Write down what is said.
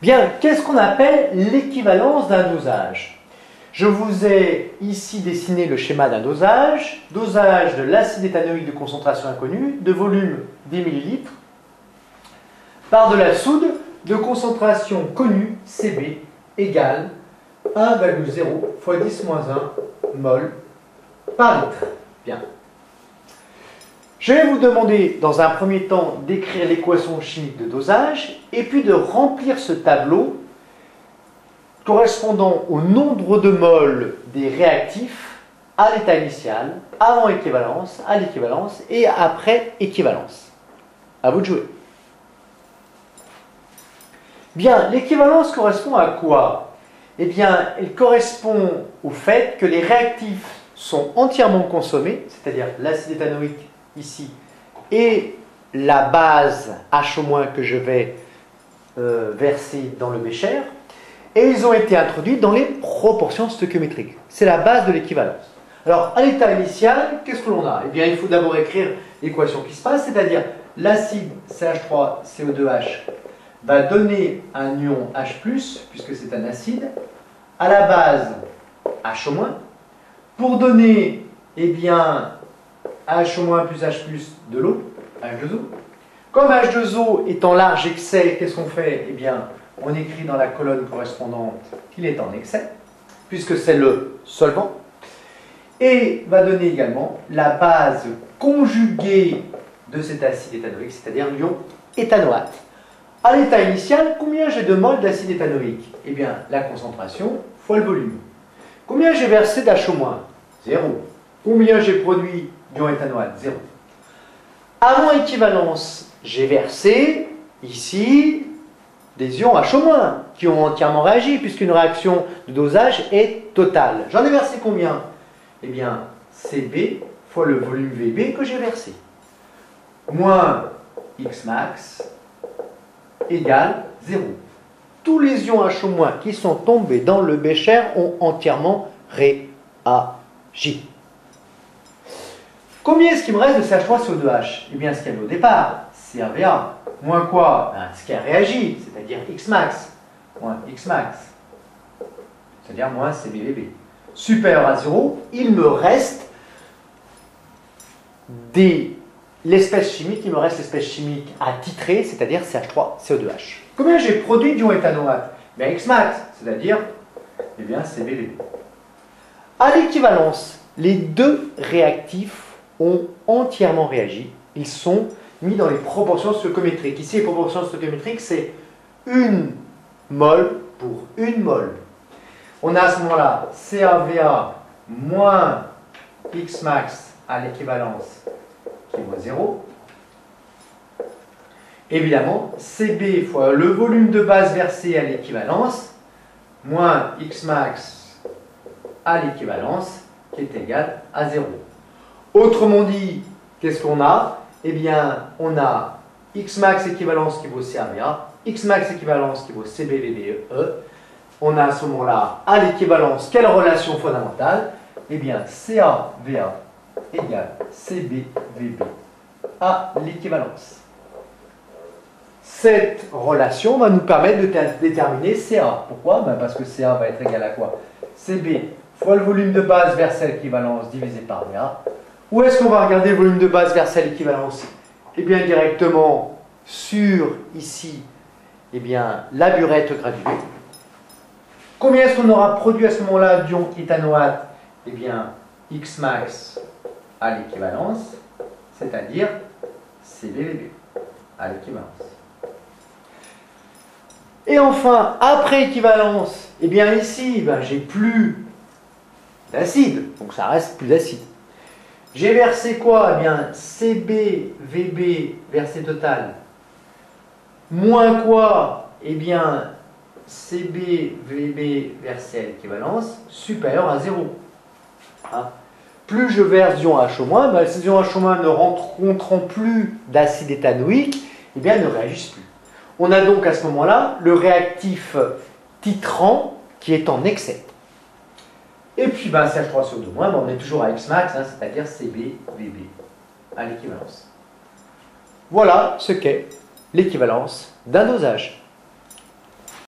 Bien, qu'est-ce qu'on appelle l'équivalence d'un dosage? Je vous ai ici dessiné le schéma d'un dosage. Dosage de l'acide éthanoïque de concentration inconnue, de volume 10 millilitres, par de la soude de concentration connue, Cb, égale 1,0 fois 10-1 mol par litre. Bien. Je vais vous demander dans un premier temps d'écrire l'équation chimique de dosage et puis de remplir ce tableau correspondant au nombre de moles des réactifs à l'état initial, avant équivalence, à l'équivalence et après équivalence. À vous de jouer. Bien, l'équivalence correspond à quoi? Eh bien, elle correspond au fait que les réactifs sont entièrement consommés, c'est-à-dire l'acide éthanoïque ici et la base H- que je vais verser dans le bécher, et ils ont été introduits dans les proportions stoichiométriques. C'est la base de l'équivalence. Alors, à l'état initial, qu'est-ce que l'on a? Eh bien, il faut d'abord écrire l'équation qui se passe, c'est-à-dire l'acide CH3CO2H va donner un ion H+, puisque c'est un acide, à la base H-, pour donner, eh bien, H- plus H+, de l'eau, H2O. Comme H2O est en large excès, qu'est-ce qu'on fait? Eh bien, on écrit dans la colonne correspondante qu'il est en excès, puisque c'est le solvant, et va donner également la base conjuguée de cet acide éthanoïque, c'est-à-dire l'ion éthanoate. À l'état initial, combien j'ai de moles d'acide éthanoïque? Eh bien, la concentration fois le volume. Combien j'ai versé d'H-? 0. Combien j'ai produit d'ion éthanoate? 0. Avant équivalence, j'ai versé ici des ions H- qui ont entièrement réagi, puisqu'une réaction de dosage est totale. J'en ai versé combien? Eh bien, Cb fois le volume Vb que j'ai versé. Moins Xmax égale 0. Tous les ions H- qui sont tombés dans le bécher ont entièrement réagi. Combien est-ce qu'il me reste de CH3CO2H? Eh bien, ce qu'il y avait au départ, CaVa, moins quoi? Ce qui a réagi, c'est-à-dire Xmax, moins Xmax, c'est-à-dire moins CbVb. Supérieur à 0, il me reste l'espèce chimique, à titrer, c'est-à-dire CH3CO2H. Combien j'ai produit d'ion éthanoate? Bien, Xmax, c'est-à-dire, eh bien, CbVb. À l'équivalence, les deux réactifs ont entièrement réagi. Ils sont mis dans les proportions stoichiométriques. Ici, les proportions stoichiométriques, c'est 1 mol pour 1 mol. On a à ce moment-là CaVa moins Xmax à l'équivalence qui vaut 0. Évidemment, Cb fois le volume de base versé à l'équivalence moins Xmax à l'équivalence qui est égal à 0. Autrement dit, qu'est-ce qu'on a? Eh bien, on a Xmax équivalence qui vaut CaVa, Xmax équivalence qui vaut CbVbe. On a à ce moment-là, à l'équivalence, quelle relation fondamentale? Eh bien, CaVa égale CbVb à l'équivalence. Cette relation va nous permettre de déterminer Ca. Pourquoi? Parce que Ca va être égal à quoi? Cb fois le volume de base versé à l'équivalence divisé par Va. Où est-ce qu'on va regarder le volume de base versé à l'équivalence? Eh bien, directement sur, ici, eh bien, la burette gradulée. Combien est-ce qu'on aura produit à ce moment-là d'ion éthanoate? Eh bien, Xmax à l'équivalence, c'est-à-dire CbVb à l'équivalence. Et enfin, après équivalence, eh bien ici, j'ai plus d'acide, donc ça reste plus d'acide. J'ai versé quoi? Eh bien, CbVb versé total, moins quoi? Eh bien, CbVb versé à l'équivalence, supérieur à 0. Hein? Plus je verse d'ion H-, ces ions H- ne rencontrant plus d'acide éthanoïque, eh bien, ne réagissent plus. On a donc à ce moment-là le réactif titrant qui est en excès. Et puis CH3CO2-, on est toujours à Xmax, c'est-à-dire CbVb à l'équivalence. Voilà ce qu'est l'équivalence d'un dosage.